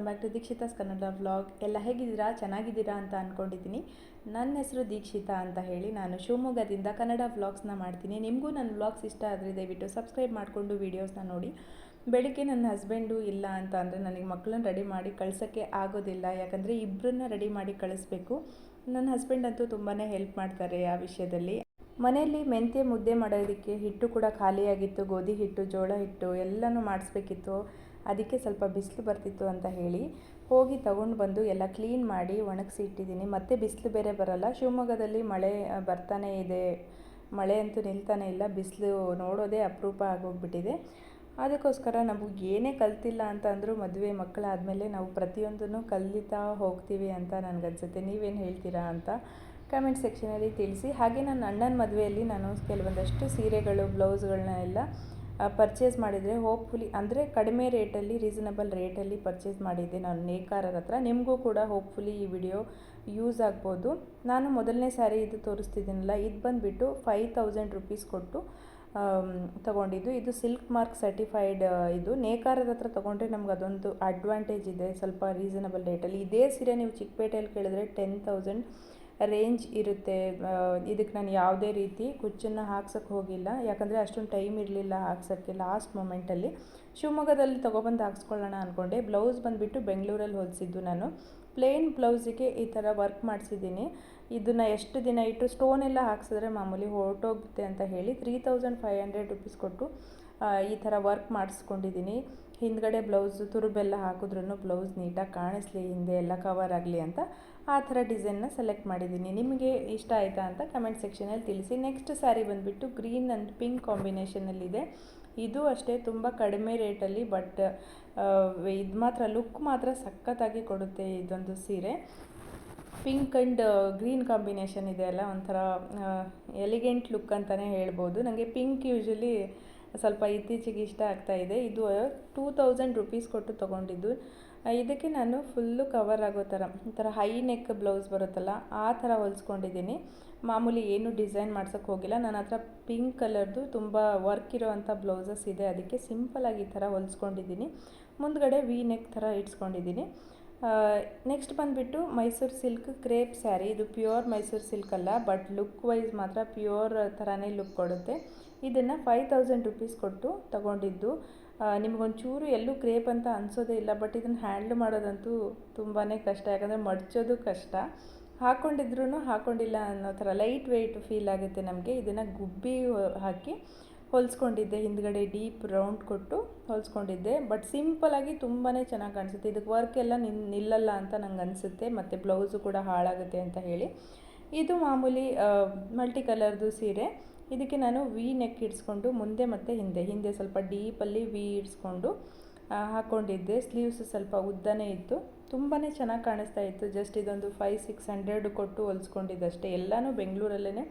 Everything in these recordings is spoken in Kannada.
Back to Dikshita's Kannada vlog. ಎಲ್ಲ ಹೇಗಿದ್ದೀರಾ? ಚೆನ್ನಾಗಿದ್ದೀರಾ ಅಂತ ಅಂದ್ಕೊಂಡಿದ್ದೀನಿ. ನನ್ನ ಹೆಸರು ದೀಕ್ಷಿತಾ ಅಂತ ಹೇಳಿ ನಾನು ಶಿವಮೊಗ್ಗದಿಂದ ಕನ್ನಡ ವ್ಲಾಗ್ಸ್ನ ಮಾಡ್ತೀನಿ. ನಿಮಗೂ ನನ್ನ ವ್ಲಾಗ್ಸ್ ಇಷ್ಟ ಆದರೆ ದಯವಿಟ್ಟು ಸಬ್ಸ್ಕ್ರೈಬ್ ಮಾಡಿಕೊಂಡು ವೀಡಿಯೋಸ್ನ ನೋಡಿ. ಬೆಳಿಗ್ಗೆ ನನ್ನ ಹಸ್ಬೆಂಡು ಇಲ್ಲ ಅಂತ ಅಂದರೆ ನನಗೆ ಮಕ್ಕಳನ್ನ ರೆಡಿ ಮಾಡಿ ಕಳ್ಸೋಕ್ಕೆ ಆಗೋದಿಲ್ಲ, ಯಾಕಂದರೆ ಇಬ್ಬರನ್ನ ರೆಡಿ ಮಾಡಿ ಕಳಿಸ್ಬೇಕು. ನನ್ನ ಹಸ್ಬೆಂಡ್ ಅಂತೂ ತುಂಬಾ ಹೆಲ್ಪ್ ಮಾಡ್ತಾರೆ ಆ ವಿಷಯದಲ್ಲಿ. ಮನೆಯಲ್ಲಿ ಮೆಂತ್ಯ ಮುದ್ದೆ ಮಾಡೋದಕ್ಕೆ ಹಿಟ್ಟು ಕೂಡ ಖಾಲಿಯಾಗಿತ್ತು, ಗೋಧಿ ಹಿಟ್ಟು, ಜೋಳ ಹಿಟ್ಟು ಎಲ್ಲನೂ ಮಾಡಿಸ್ಬೇಕಿತ್ತು. ಅದಕ್ಕೆ ಸ್ವಲ್ಪ ಬಿಸಿಲು ಬರ್ತಿತ್ತು ಅಂತ ಹೇಳಿ ಹೋಗಿ ತಗೊಂಡು ಬಂದು ಎಲ್ಲ ಕ್ಲೀನ್ ಮಾಡಿ ಒಣಗಿಸಿ ಇಟ್ಟಿದ್ದೀನಿ. ಮತ್ತೆ ಬಿಸಿಲು ಬೇರೆ ಬರಲ್ಲ, ಶಿವಮೊಗ್ಗದಲ್ಲಿ ಮಳೆ ಬರ್ತಾನೇ ಇದೆ, ಮಳೆ ಅಂತೂ ನಿಲ್ತಾನೆ ಇಲ್ಲ, ಬಿಸಿಲು ನೋಡೋದೇ ಅಪರೂಪ ಆಗೋಗ್ಬಿಟ್ಟಿದೆ. ಅದಕ್ಕೋಸ್ಕರ ನಾವು ಏನೇ ಕಲ್ತಿಲ್ಲ ಅಂತ ಅಂದರೂ ಮದುವೆ ಮಕ್ಕಳಾದಮೇಲೆ ನಾವು ಪ್ರತಿಯೊಂದನ್ನು ಕಲಿತಾ ಹೋಗ್ತೀವಿ ಅಂತ ನನಗನ್ಸುತ್ತೆ. ನೀವೇನು ಹೇಳ್ತೀರಾ ಅಂತ ಕಮೆಂಟ್ ಸೆಕ್ಷನಲ್ಲಿ ತಿಳಿಸಿ. ಹಾಗೆ ನನ್ನ ಅಣ್ಣನ ಮದುವೆಯಲ್ಲಿ ನಾನು ಕೆಲವೊಂದಷ್ಟು ಸೀರೆಗಳು, ಬ್ಲೌಸ್ಗಳನ್ನ ಎಲ್ಲ ಪರ್ಚೇಸ್ ಮಾಡಿದರೆ ಹೋಪ್ಫುಲಿ ಅಂದರೆ ಕಡಿಮೆ ರೇಟಲ್ಲಿ, ರೀಸನಬಲ್ ರೇಟಲ್ಲಿ ಪರ್ಚೇಸ್ ಮಾಡಿದ್ದೆ ನಾನು ನೇಕಾರರ ಹತ್ರ. ನಿಮಗೂ ಕೂಡ ಹೋಪ್ಫುಲಿ ಈ ವಿಡಿಯೋ ಯೂಸ್ ಆಗ್ಬೋದು. ನಾನು ಮೊದಲನೇ ಸ್ಯಾರಿ ಇದು ತೋರಿಸ್ತಿದ್ದೀನಲ್ಲ, ಇದು ಬಂದುಬಿಟ್ಟು 5000 ರುಪೀಸ್ ಕೊಟ್ಟು ತೊಗೊಂಡಿದ್ದು. ಇದು ಸಿಲ್ಕ್ ಮಾರ್ಕ್ ಸರ್ಟಿಫೈಡ್. ಇದು ನೇಕಾರರ ಹತ್ರ ತೊಗೊಂಡ್ರೆ ನಮ್ಗೆ ಅದೊಂದು ಅಡ್ವಾಂಟೇಜ್ ಇದೆ, ಸ್ವಲ್ಪ ರೀಸನಬಲ್ ರೇಟಲ್ಲಿ. ಇದೇ ಸೀರೆ ನೀವು ಚಿಕ್ಕಪೇಟೆಯಲ್ಲಿ ಕೇಳಿದ್ರೆ 10,000 ರೇಂಜ್ ಇರುತ್ತೆ. ಇದಕ್ಕೆ ನಾನು ಯಾವುದೇ ರೀತಿ ಕುಚ್ಚನ್ನು ಹಾಕ್ಸೋಕ್ಕೆ ಹೋಗಿಲ್ಲ, ಯಾಕಂದರೆ ಅಷ್ಟೊಂದು ಟೈಮ್ ಇರಲಿಲ್ಲ ಹಾಕ್ಸೋಕ್ಕೆ. ಲಾಸ್ಟ್ ಮೊಮೆಂಟಲ್ಲಿ ಶಿವಮೊಗ್ಗದಲ್ಲಿ ತೊಗೊಬಂದು ಹಾಕ್ಸ್ಕೊಳ್ಳೋಣ ಅಂದ್ಕೊಂಡೆ. ಬ್ಲೌಸ್ ಬಂದುಬಿಟ್ಟು ಬೆಂಗಳೂರಲ್ಲಿ ಹೊಲಿಸಿದ್ದು ನಾನು. ಪ್ಲೇನ್ ಬ್ಲೌಸಿಗೆ ಈ ಥರ ವರ್ಕ್ ಮಾಡಿಸಿದ್ದೀನಿ. ಇದನ್ನು ಎಷ್ಟು ದಿನ ಇಟ್ಟು ಸ್ಟೋನ್ ಎಲ್ಲ ಹಾಕ್ಸಿದ್ರೆ ಮಾಮೂಲಿ ಹೊರಟೋಗುತ್ತೆ ಅಂತ ಹೇಳಿ 3500 ರುಪೀಸ್ ಕೊಟ್ಟು ಈ ಥರ ವರ್ಕ್ ಮಾಡಿಸ್ಕೊಂಡಿದ್ದೀನಿ. ಹಿಂದ್ಗಡೆ ಬ್ಲೌಸು ತುರುಬೆಲ್ಲ ಹಾಕಿದ್ರೂ ಬ್ಲೌಸ್ ನೀಟಾಗಿ ಕಾಣಿಸ್ಲಿ, ಹಿಂದೆ ಎಲ್ಲ ಕವರ್ ಆಗಲಿ ಅಂತ ಆ ಥರ ಡಿಸೈನ್ನ ಸೆಲೆಕ್ಟ್ ಮಾಡಿದ್ದೀನಿ. ನಿಮಗೆ ಇಷ್ಟ ಆಯಿತಾ ಅಂತ ಕಮೆಂಟ್ ಸೆಕ್ಷನಲ್ಲಿ ತಿಳಿಸಿ. ನೆಕ್ಸ್ಟ್ ಸ್ಯಾರಿ ಬಂದುಬಿಟ್ಟು ಗ್ರೀನ್ ಆ್ಯಂಡ್ ಪಿಂಕ್ ಕಾಂಬಿನೇಷನಲ್ಲಿದೆ. ಇದು ಅಷ್ಟೇ ತುಂಬ ಕಡಿಮೆ ರೇಟಲ್ಲಿ, ಬಟ್ ಇದು ಮಾತ್ರ ಲುಕ್ ಮಾತ್ರ ಸಖತ್ತಾಗಿ ಕೊಡುತ್ತೆ ಇದೊಂದು ಸೀರೆ. ಪಿಂಕ್ ಆ್ಯಂಡ್ ಗ್ರೀನ್ ಕಾಂಬಿನೇಷನ್ ಇದೆ ಅಲ್ಲ, ಒಂಥರ ಎಲಿಗೆಂಟ್ ಲುಕ್ ಅಂತಲೇ ಹೇಳ್ಬೋದು. ನನಗೆ ಪಿಂಕ್ ಯೂಶ್ವಲಿ ಸ್ವಲ್ಪ ಇತ್ತೀಚೆಗೆ ಇಷ್ಟ ಆಗ್ತಾಯಿದೆ. ಇದು 2000 ರುಪೀಸ್ ಕೊಟ್ಟು ತೊಗೊಂಡಿದ್ದು. ಇದಕ್ಕೆ ನಾನು ಫುಲ್ಲು ಕವರ್ ಆಗೋ ಥರ ಒಂಥರ ಹೈ ನೆಕ್ ಬ್ಲೌಸ್ ಬರುತ್ತಲ್ಲ ಆ ಥರ ಹೊಲಿಸ್ಕೊಂಡಿದ್ದೀನಿ. ಮಾಮೂಲಿ ಏನು ಡಿಸೈನ್ ಮಾಡ್ಸೋಕ್ಕೆ ಹೋಗಿಲ್ಲ. ನನ್ನ ಹತ್ರ ಪಿಂಕ್ ಕಲರ್ದು ತುಂಬ ವರ್ಕ್ ಇರೋವಂಥ ಬ್ಲೌಸಸ್ ಇದೆ, ಅದಕ್ಕೆ ಸಿಂಪಲಾಗಿ ಈ ಥರ ಹೊಲಿಸ್ಕೊಂಡಿದ್ದೀನಿ. ಮುಂದ್ಗಡೆ ವಿ ನೆಕ್ ಥರ ಇಟ್ಸ್ಕೊಂಡಿದ್ದೀನಿ. ನೆಕ್ಸ್ಟ್ ಬಂದುಬಿಟ್ಟು ಮೈಸೂರು ಸಿಲ್ಕ್ ಕ್ರೇಪ್ ಸ್ಯಾರಿ. ಇದು ಪ್ಯೂರ್ ಮೈಸೂರು ಸಿಲ್ಕ್ ಅಲ್ಲ, ಬಟ್ ಲುಕ್ ವೈಸ್ ಮಾತ್ರ ಪ್ಯೂರ್ ಥರನೇ ಲುಕ್ ಕೊಡುತ್ತೆ. ಇದನ್ನು 5000 ರುಪೀಸ್ ಕೊಟ್ಟು ತಗೊಂಡಿದ್ದು. ನಿಮಗೊಂಚೂರು ಎಲ್ಲೂ ಕ್ರೇಪ್ ಅಂತ ಅನಿಸೋದೇ ಇಲ್ಲ, ಬಟ್ ಇದನ್ನು ಹ್ಯಾಂಡ್ಲ್ ಮಾಡೋದಂತೂ ತುಂಬಾ ಕಷ್ಟ, ಯಾಕಂದರೆ ಮಡ್ಚೋದು ಕಷ್ಟ. ಹಾಕ್ಕೊಂಡಿದ್ರೂ ಹಾಕ್ಕೊಂಡಿಲ್ಲ ಅನ್ನೋ ಥರ ಲೈಟ್ ವೆಯ್ಟ್ ಫೀಲ್ ಆಗುತ್ತೆ ನಮಗೆ. ಇದನ್ನು ಗುಬ್ಬಿ ಹಾಕಿ ಹೊಲಿಸ್ಕೊಂಡಿದ್ದೆ, ಹಿಂದ್ಗಡೆ ಡೀಪ್ ರೌಂಡ್ ಕೊಟ್ಟು ಹೊಲಿಸ್ಕೊಂಡಿದ್ದೆ. ಬಟ್ ಸಿಂಪಲಾಗಿ ತುಂಬಾ ಚೆನ್ನಾಗಿ ಕಾಣಿಸುತ್ತೆ. ಇದಕ್ಕೆ ವರ್ಕ್ ಎಲ್ಲ ನಿಲ್ಲಲ್ಲ ಅಂತ ನಂಗೆ ಅನಿಸುತ್ತೆ, ಮತ್ತು ಬ್ಲೌಸು ಕೂಡ ಹಾಳಾಗುತ್ತೆ ಅಂತ ಹೇಳಿ. ಇದು ಮಾಮೂಲಿ ಮಲ್ಟಿ ಕಲರ್ದು ಸೀರೆ. ಇದಕ್ಕೆ ನಾನು ವಿ ನೆಕ್ ಇಡ್ಸ್ಕೊಂಡು ಮುಂದೆ ಮತ್ತು ಹಿಂದೆ ಸ್ವಲ್ಪ ಡೀಪಲ್ಲಿ ವಿ ಇಡ್ಸ್ಕೊಂಡು ಹಾಕ್ಕೊಂಡಿದ್ದೆ. ಸ್ಲೀವ್ಸ್ ಸ್ವಲ್ಪ ಉದ್ದನೇ ಇತ್ತು, ತುಂಬಾ ಚೆನ್ನಾಗಿ ಕಾಣಿಸ್ತಾ ಇತ್ತು. ಜಸ್ಟ್ ಇದೊಂದು 500-600 ಕೊಟ್ಟು ಹೊಲಿಸ್ಕೊಂಡಿದ್ದಷ್ಟೇ. ಎಲ್ಲನೂ ಬೆಂಗಳೂರಲ್ಲೇ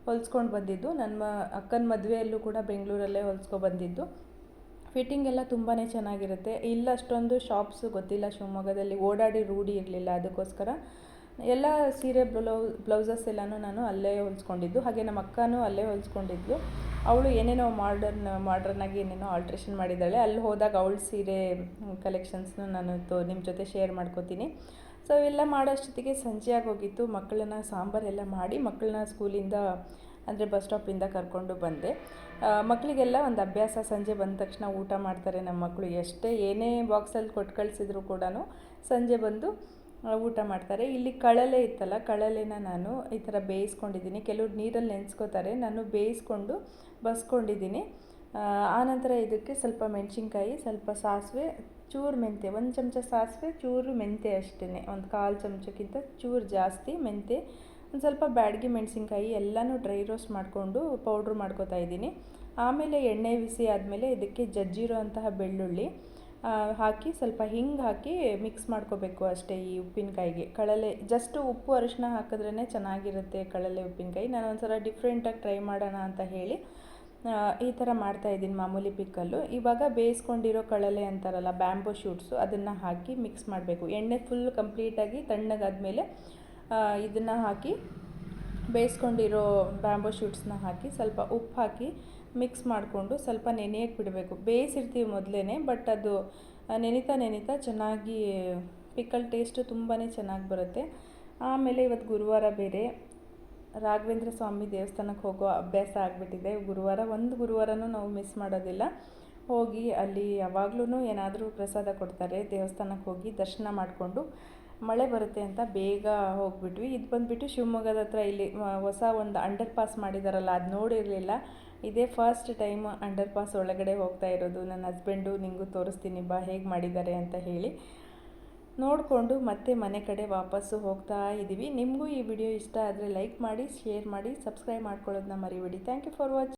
ಹೊಲಿಸ್ಕೊಂಡು ಬಂದಿದ್ದು. ನನ್ನ ಅಕ್ಕನ ಮದುವೆಯಲ್ಲೂ ಕೂಡ ಬೆಂಗಳೂರಲ್ಲೇ ಬಂದಿದ್ದು. ಫಿಟ್ಟಿಂಗ್ ಎಲ್ಲ ತುಂಬಾ ಚೆನ್ನಾಗಿರುತ್ತೆ. ಇಲ್ಲ ಅಷ್ಟೊಂದು ಶಾಪ್ಸು ಗೊತ್ತಿಲ್ಲ ಶಿವಮೊಗ್ಗದಲ್ಲಿ, ಓಡಾಡಿ ರೂಢಿ ಇರಲಿಲ್ಲ, ಅದಕ್ಕೋಸ್ಕರ ಎಲ್ಲ ಸೀರೆ ಬ್ಲೌಸಸ್ ಎಲ್ಲನೂ ನಾನು ಅಲ್ಲೇ ಹೊಲಿಸ್ಕೊಂಡಿದ್ದು. ಹಾಗೆ ನಮ್ಮ ಅಕ್ಕನೂ ಅಲ್ಲೇ ಹೊಲಿಸ್ಕೊಂಡಿದ್ದು. ಅವಳು ಏನೇನೋ ಮಾಡ್ರನ್ನಾಗಿ ಏನೇನೋ ಆಲ್ಟ್ರೇಷನ್ ಮಾಡಿದ್ದಾಳೆ. ಅಲ್ಲಿ ಹೋದಾಗ ಅವಳ ಸೀರೆ ಕಲೆಕ್ಷನ್ಸ್ನ ನಾನು ನಿಮ್ಮ ಜೊತೆ ಶೇರ್ ಮಾಡ್ಕೋತೀನಿ. ಸೊ ಇವೆಲ್ಲ ಮಾಡೋಷ್ಟೊತ್ತಿಗೆ ಸಂಜೆ ಆಗೋಗಿತ್ತು. ಮಕ್ಕಳನ್ನ ಸಾಂಬಾರೆಲ್ಲ ಮಾಡಿ ಮಕ್ಕಳನ್ನ ಸ್ಕೂಲಿಂದ ಅಂದರೆ ಬಸ್ ಸ್ಟಾಪಿಂದ ಕರ್ಕೊಂಡು ಬಂದೆ. ಮಕ್ಕಳಿಗೆಲ್ಲ ಒಂದು ಅಭ್ಯಾಸ, ಸಂಜೆ ಬಂದ ತಕ್ಷಣ ಊಟ ಮಾಡ್ತಾರೆ ನಮ್ಮ ಮಕ್ಕಳು. ಏನೇ ಬಾಕ್ಸಲ್ಲಿ ಕೊಟ್ಟು ಕಳಿಸಿದ್ರು ಕೂಡ ಸಂಜೆ ಬಂದು ಊಟ ಮಾಡ್ತಾರೆ. ಇಲ್ಲಿ ಕಳಲೆ ಇತ್ತಲ್ಲ, ಕಳಲೆನ ನಾನು ಈ ಥರ ಬೇಯಿಸ್ಕೊಂಡಿದ್ದೀನಿ. ಕೆಲವ್ರು ನೀರಲ್ಲಿ ನೆನೆಸ್ಕೋತಾರೆ, ನಾನು ಬೇಯಿಸ್ಕೊಂಡು ಬಸ್ಕೊಂಡಿದ್ದೀನಿ. ಆನಂತರ ಇದಕ್ಕೆ ಸ್ವಲ್ಪ ಮೆಣಸಿನ್ಕಾಯಿ, ಸ್ವಲ್ಪ ಸಾಸಿವೆ, ಚೂರು ಮೆಂತ್ಯ, 1 ಚಮಚ ಸಾಸಿವೆ, ಚೂರು ಮೆಂತ್ಯ ಅಷ್ಟೇ, ಒಂದು 1/4 ಚಮಚಕ್ಕಿಂತ ಚೂರು ಜಾಸ್ತಿ ಮೆಂತ್ಯ, ಒಂದು ಸ್ವಲ್ಪ ಬ್ಯಾಡಗಿ ಮೆಣಸಿನ್ಕಾಯಿ ಎಲ್ಲನೂ ಡ್ರೈ ರೋಸ್ಟ್ ಮಾಡಿಕೊಂಡು ಪೌಡ್ರ್ ಮಾಡ್ಕೋತಾ ಇದ್ದೀನಿ. ಆಮೇಲೆ ಎಣ್ಣೆ ಬಿಸಿ ಆದಮೇಲೆ ಇದಕ್ಕೆ ಜಜ್ಜಿರೋ ಅಂತಹ ಬೆಳ್ಳುಳ್ಳಿ ಹಾಕಿ ಸ್ವಲ್ಪ ಹಿಂಗೆ ಹಾಕಿ ಮಿಕ್ಸ್ ಮಾಡ್ಕೋಬೇಕು ಅಷ್ಟೇ. ಈ ಉಪ್ಪಿನಕಾಯಿಗೆ ಕಳಲೆ ಜಸ್ಟ್ ಉಪ್ಪು ಅರಿಶಿನ ಹಾಕಿದ್ರೇ ಚೆನ್ನಾಗಿರುತ್ತೆ ಕಳಲೆ ಉಪ್ಪಿನಕಾಯಿ. ನಾನು ಒಂದ್ಸಲ ಡಿಫ್ರೆಂಟಾಗಿ ಟ್ರೈ ಮಾಡೋಣ ಅಂತ ಹೇಳಿ ಈ ಥರ ಮಾಡ್ತಾಯಿದ್ದೀನಿ ಮಾಮೂಲಿ ಪಿಕ್ಕಲ್ಲು. ಇವಾಗ ಬೇಯಿಸ್ಕೊಂಡಿರೋ ಕಳಲೆ ಅಂತಾರಲ್ಲ, ಬ್ಯಾಂಬೋ ಶೂಟ್ಸು, ಅದನ್ನು ಹಾಕಿ ಮಿಕ್ಸ್ ಮಾಡಬೇಕು. ಎಣ್ಣೆ ಫುಲ್ ಕಂಪ್ಲೀಟಾಗಿ ತಣ್ಣಗಾದ್ಮೇಲೆ ಇದನ್ನು ಹಾಕಿ ಬೇಯಿಸ್ಕೊಂಡಿರೋ ಬ್ಯಾಂಬೋ ಶೂಟ್ಸ್ನ ಹಾಕಿ ಸ್ವಲ್ಪ ಉಪ್ಪು ಹಾಕಿ ಮಿಕ್ಸ್ ಮಾಡಿಕೊಂಡು ಸ್ವಲ್ಪ ನೆನೆಯಕ್ಕೆ ಬಿಡಬೇಕು. ಬೇಯಿಸಿರ್ತೀವಿ ಮೊದಲೇ, ಬಟ್ ಅದು ನೆನಿತಾ ನೆನಿತಾ ಚೆನ್ನಾಗಿ ಪಿಕ್ಕಲ್ ಟೇಸ್ಟು ತುಂಬಾ ಚೆನ್ನಾಗಿ ಬರುತ್ತೆ. ಆಮೇಲೆ ಇವತ್ತು ಗುರುವಾರ ಬೇರೆ, ರಾಘವೇಂದ್ರ ಸ್ವಾಮಿ ದೇವಸ್ಥಾನಕ್ಕೆ ಹೋಗೋ ಅಭ್ಯಾಸ ಆಗಿಬಿಟ್ಟಿದೆ. ಒಂದು ಗುರುವಾರನೂ ನಾವು ಮಿಸ್ ಮಾಡೋದಿಲ್ಲ. ಹೋಗಿ ಅಲ್ಲಿ ಯಾವಾಗ್ಲೂ ಏನಾದರೂ ಪ್ರಸಾದ ಕೊಡ್ತಾರೆ. ದೇವಸ್ಥಾನಕ್ಕೆ ಹೋಗಿ ದರ್ಶನ ಮಾಡಿಕೊಂಡು ಮಳೆ ಬರುತ್ತೆ ಅಂತ ಬೇಗ ಹೋಗ್ಬಿಟ್ವಿ. ಇದು ಬಂದುಬಿಟ್ಟು ಶಿವಮೊಗ್ಗದ ಹತ್ರ ಇಲ್ಲಿ ಹೊಸ ಒಂದು ಅಂಡರ್ ಪಾಸ್ ಮಾಡಿದಾರಲ್ಲ, ಅದು ನೋಡಿರಲಿಲ್ಲ. ಇದೇ ಫಸ್ಟ್ ಟೈಮ್ ಅಂಡರ್ ಪಾಸ್ ಒಳಗಡೆ ಹೋಗ್ತಾ ಇರೋದು. ನನ್ನ ಹಸ್ಬೆಂಡು ನಿಂಗೂ ತೋರಿಸ್ತೀನಿ ಬಾ ಹೇಗೆ ಮಾಡಿದ್ದಾರೆ ಅಂತ ಹೇಳಿ ನೋಡಿಕೊಂಡು ಮತ್ತೆ ಮನೆ ಕಡೆ ವಾಪಸ್ಸು ಹೋಗ್ತಾ ಇದ್ದೀವಿ. ನಿಮಗೂ ಈ ವಿಡಿಯೋ ಇಷ್ಟ ಆದರೆ ಲೈಕ್ ಮಾಡಿ, ಶೇರ್ ಮಾಡಿ, ಸಬ್ಸ್ಕ್ರೈಬ್ ಮಾಡ್ಕೊಳ್ಳೋದನ್ನ ಮರಿಬೇಡಿ. Thank you for watching.